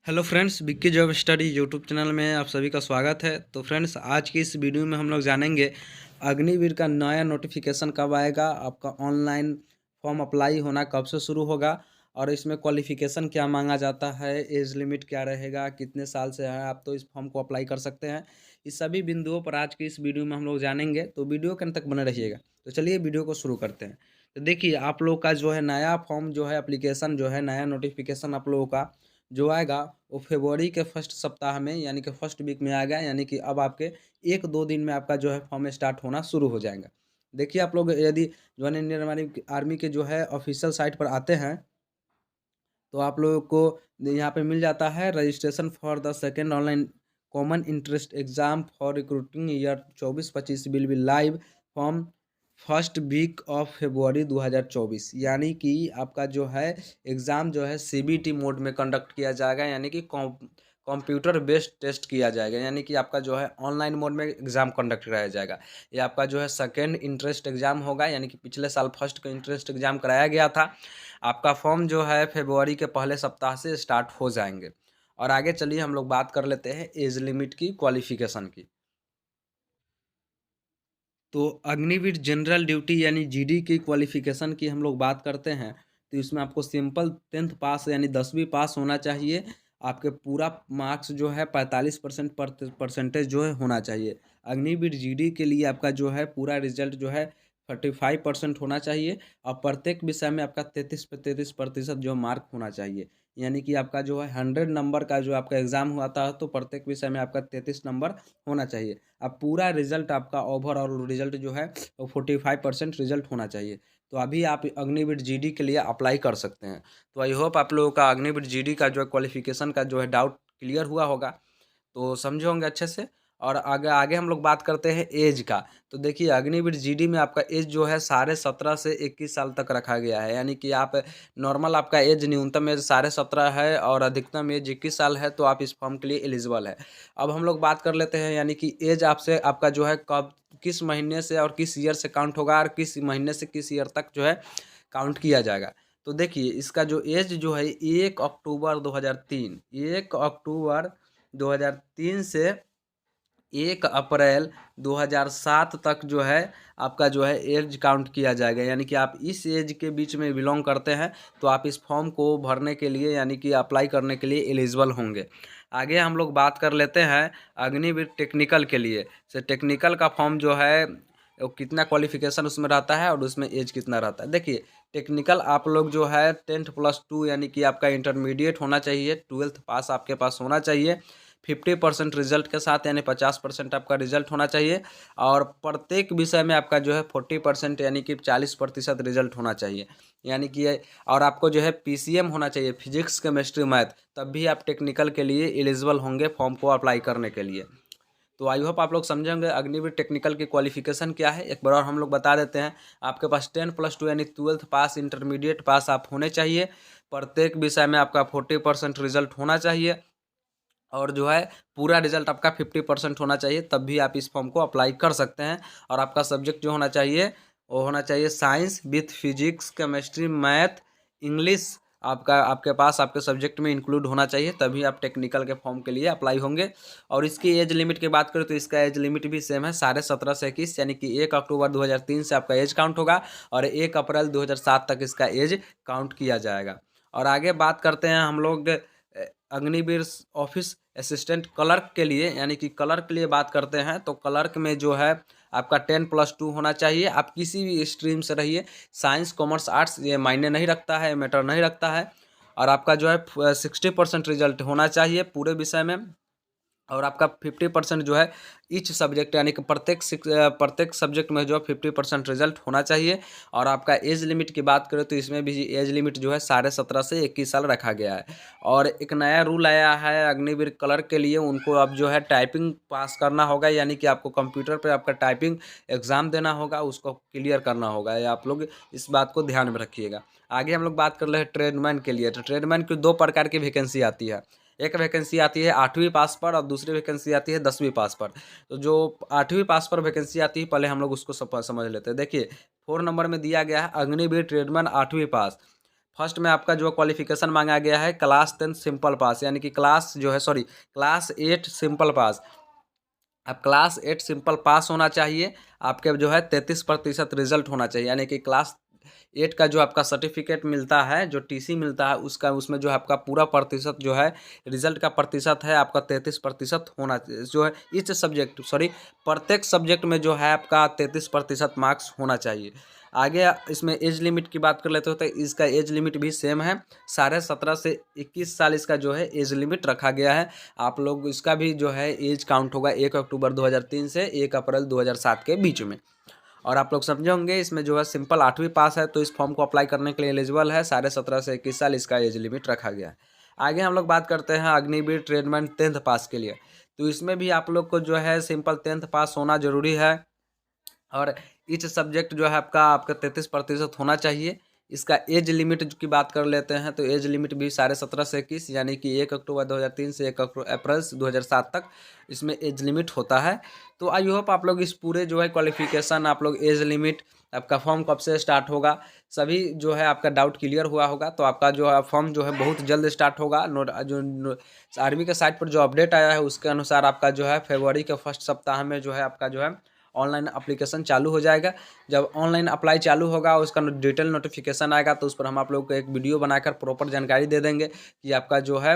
Hello friends, Vicky job study YouTube channel में आप सभी का स्वागत है। तो फ्रेंड्स, आज की इस वीडियो में हम लोग जानेंगे अग्निवीर का नया नोटिफिकेशन कब आएगा, आपका ऑनलाइन फॉर्म अप्लाई होना कब से शुरू होगा और इसमें क्वालिफिकेशन क्या मांगा जाता है, एज लिमिट क्या रहेगा, कितने साल से है आप तो इस फॉर्म को अप्लाई कर सकते हैं। इस सभी बिंदुओं पर आज की इस वीडियो में हम लोग जानेंगे, तो वीडियो के अंत तक बने रहिएगा। तो चलिए वीडियो को शुरू करते हैं। तो देखिए, आप लोग का जो है नया फॉर्म जो है एप्लीकेशन जो है नया नोटिफिकेशन आप लोगों का जो आएगा वो फरवरी के फर्स्ट सप्ताह में यानी कि फर्स्ट वीक में आएगा। यानी कि अब आपके 1-2 दिन में आपका जो है फॉर्म स्टार्ट होना शुरू हो जाएगा। देखिए, आप लोग यदि जॉइन इंडियन आर्मी के जो है ऑफिशियल साइट पर आते हैं तो आप लोगों को यहाँ पे मिल जाता है registration for the second online common interest exam for recruiting year 24-25 will be live from first week of February 2024। यानी कि आपका जो है एग्ज़ाम जो है सीबीटी मोड में कंडक्ट किया जाएगा, यानी कि कंप्यूटर बेस्ड टेस्ट किया जाएगा। यानी कि आपका जो है ऑनलाइन मोड में एग्ज़ाम कंडक्ट कराया जाएगा। ये आपका जो है सेकेंड इंटरेस्ट एग्ज़ाम होगा, यानी कि पिछले साल फर्स्ट का इंटरेस्ट एग्ज़ाम कराया गया था। आपका फॉर्म जो है फरवरी के पहले सप्ताह से स्टार्ट हो जाएंगे। और आगे चलिए हम लोग बात कर लेते हैं एज लिमिट की, क्वालिफिकेशन की। तो अग्निवीर जनरल ड्यूटी यानी जीडी की क्वालिफिकेशन की हम लोग बात करते हैं तो इसमें आपको सिंपल 10th पास यानी 10वीं पास होना चाहिए। आपके पूरा मार्क्स जो है 45% परसेंटेज जो है होना चाहिए। अग्निवीर जीडी के लिए आपका जो है पूरा रिजल्ट जो है 45% होना चाहिए और प्रत्येक विषय में आपका 33% जो मार्क होना चाहिए। यानी कि आपका जो है 100 नंबर का जो आपका एग्ज़ाम हुआ था तो प्रत्येक विषय में आपका 33 नंबर होना चाहिए। अब पूरा रिजल्ट आपका ओवरऑल रिजल्ट जो है वो 45% रिजल्ट होना चाहिए। तो अभी आप अग्निवीर जीडी के लिए अप्लाई कर सकते हैं। तो आई होप आप लोगों का अग्निवीर जीडी का जो है क्वालिफिकेशन का जो है डाउट क्लियर हुआ होगा, तो समझे होंगे अच्छे से। और आगे आगे हम लोग बात करते हैं एज का। तो देखिए, अग्निवीर जीडी में आपका एज जो है 17.5 से 21 साल तक रखा गया है। यानी कि आप नॉर्मल आपका एज न्यूनतम एज 17.5 है और अधिकतम एज 21 साल है, तो आप इस फॉर्म के लिए एलिजिबल है। अब हम लोग बात कर लेते हैं, यानी कि एज आपसे आपका जो है कब किस महीने से और किस ईयर से काउंट होगा और किस महीने से किस ईयर तक जो है काउंट किया जाएगा। तो देखिए, इसका जो एज जो है 1 अक्टूबर 2003, 1 अक्टूबर 2003 से 1 अप्रैल 2007 तक जो है आपका जो है एज काउंट किया जाएगा। यानी कि आप इस एज के बीच में बिलोंग करते हैं तो आप इस फॉर्म को भरने के लिए यानी कि अप्लाई करने के लिए एलिजिबल होंगे। आगे हम लोग बात कर लेते हैं अग्निवीर टेक्निकल के लिए। से टेक्निकल का फॉर्म जो है वो कितना क्वालिफिकेशन उसमें रहता है और उसमें एज कितना रहता है। देखिए, टेक्निकल आप लोग जो है 10th+2 यानी कि आपका इंटरमीडिएट होना चाहिए, 12th पास आपके पास होना चाहिए 50% रिजल्ट के साथ, यानी 50% आपका रिजल्ट होना चाहिए। और प्रत्येक विषय में आपका जो है 40% यानी कि 40% रिजल्ट होना चाहिए। यानी कि और आपको जो है पीसीएम होना चाहिए, फिजिक्स केमिस्ट्री मैथ, तब भी आप टेक्निकल के लिए एलिजिबल होंगे फॉर्म को अप्लाई करने के लिए। तो आई होप आप लोग समझेंगे अग्निवीर टेक्निकल की क्वालिफिकेशन क्या है। एक बार और हम लोग बता देते हैं, आपके पास 10+2 यानी 12th पास इंटरमीडिएट पास आप होने चाहिए। प्रत्येक विषय में आपका 40% रिजल्ट होना चाहिए और जो है पूरा रिजल्ट आपका 50% होना चाहिए, तब भी आप इस फॉर्म को अप्लाई कर सकते हैं। और आपका सब्जेक्ट जो होना चाहिए वो होना चाहिए science with physics chemistry math English, आपका आपके पास आपके सब्जेक्ट में इंक्लूड होना चाहिए, तभी आप टेक्निकल के फॉर्म के लिए अप्लाई होंगे। और इसकी एज लिमिट की बात करें तो इसका एज लिमिट भी सेम है, 17.5 से 21, यानी कि 1 अक्टूबर 2003 से आपका एज काउंट होगा और 1 अप्रैल 2007 तक इसका एज काउंट किया जाएगा। और आगे बात करते हैं हम लोग अग्निवीर ऑफिस असिस्टेंट क्लर्क के लिए। यानी कि क्लर्क के लिए बात करते हैं तो क्लर्क में जो है आपका 10+2 होना चाहिए। आप किसी भी स्ट्रीम से रहिए, साइंस कॉमर्स आर्ट्स ये मायने नहीं रखता है, मैटर नहीं रखता है। और आपका जो है 60% रिजल्ट होना चाहिए पूरे विषय में। और आपका 50% जो है ईच सब्जेक्ट यानी कि प्रत्येक सब्जेक्ट में जो है 50% रिजल्ट होना चाहिए। और आपका एज लिमिट की बात करें तो इसमें भी एज लिमिट जो है 17.5 से 21 साल रखा गया है। और एक नया रूल आया है अग्निवीर क्लर्क के लिए, उनको अब जो है टाइपिंग पास करना होगा, यानी कि आपको कंप्यूटर पर आपका टाइपिंग एग्ज़ाम देना होगा, उसको क्लियर करना होगा। ये आप लोग इस बात को ध्यान में रखिएगा। आगे हम लोग बात कर रहे हैं ट्रेडमैन के लिए। तो ट्रेडमैन की 2 प्रकार की वैकेंसी आती है। एक वैकेंसी आती है 8वीं पास पर और दूसरी वैकेंसी आती है 10वीं पास पर। तो जो 8वीं पास पर वैकेंसी आती है पहले हम लोग उसको समझ लेते हैं। देखिए, 4 नंबर में दिया गया है अग्निवीर ट्रेडमैन 8वीं पास फर्स्ट में आपका जो क्वालिफिकेशन मांगा गया है क्लास 10 सिंपल पास, यानी कि क्लास 8 सिंपल पास। अब क्लास 8 सिंपल पास होना चाहिए, आपके जो है 33% रिजल्ट होना चाहिए, यानी कि क्लास 8 का जो आपका सर्टिफिकेट मिलता है, जो टीसी मिलता है उसका, उसमें जो है आपका पूरा प्रतिशत जो है रिजल्ट का प्रतिशत है आपका 33% होना जो है इस सब्जेक्ट प्रत्येक सब्जेक्ट में जो है आपका 33% मार्क्स होना चाहिए। आगे इसमें एज लिमिट की बात कर लेते हो तो इसका एज लिमिट भी सेम है, 17.5 से 21 साल इसका जो है एज लिमिट रखा गया है। आप लोग इसका भी जो है एज काउंट होगा 1 अक्टूबर 2003 से 1 अप्रैल 2007 के बीच में। और आप लोग समझे होंगे इसमें जो है सिंपल 8वीं पास है तो इस फॉर्म को अप्लाई करने के लिए एलिजिबल है, 17.5 से 21 साल इसका एज लिमिट रखा गया है। आगे हम लोग बात करते हैं अग्निवीर ट्रेडमैन 10th पास के लिए, तो इसमें भी आप लोग को जो है सिंपल 10th पास होना जरूरी है, और ईच सब्जेक्ट जो है आपका 33% होना चाहिए। इसका एज लिमिट की बात कर लेते हैं तो एज लिमिट भी 17.5 से 21, यानी कि 1 अक्टूबर 2003 से 1 अप्रैल 2007 तक इसमें एज लिमिट होता है। तो आई होप आप लोग इस पूरे जो है क्वालिफिकेशन, आप लोग एज लिमिट, आपका फॉर्म कब से स्टार्ट होगा, सभी जो है आपका डाउट क्लियर हुआ होगा। तो आपका जो है फॉर्म जो है बहुत जल्द स्टार्ट होगा। आर्मी के साइट पर जो अपडेट आया है उसके अनुसार आपका जो है फरवरी के फर्स्ट सप्ताह में जो है आपका जो है ऑनलाइन एप्लीकेशन चालू हो जाएगा। जब ऑनलाइन अप्लाई चालू होगा उसका डिटेल नोटिफिकेशन आएगा तो उस पर हम आप लोग को एक वीडियो बनाकर प्रॉपर जानकारी दे देंगे कि आपका जो है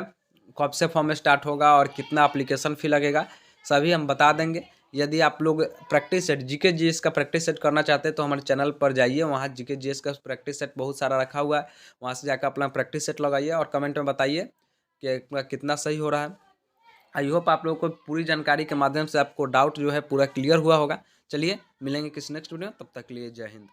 कब से फॉर्म स्टार्ट होगा और कितना एप्लीकेशन फ़ी लगेगा, सभी हम बता देंगे। यदि आप लोग प्रैक्टिस सेट जीके जीएस का प्रैक्टिस सेट करना चाहते हैं तो हमारे चैनल पर जाइए, वहाँ जीके जीएस का प्रैक्टिस सेट बहुत सारा रखा हुआ है, वहाँ से जाकर अपना प्रैक्टिस सेट लगाइए और कमेंट में बताइए कि कितना सही हो रहा है। आई होप आप लोगों को पूरी जानकारी के माध्यम से आपको डाउट जो है पूरा क्लियर हुआ होगा। चलिए मिलेंगे किसी नेक्स्ट वीडियो, तब तक के लिए जय हिंद।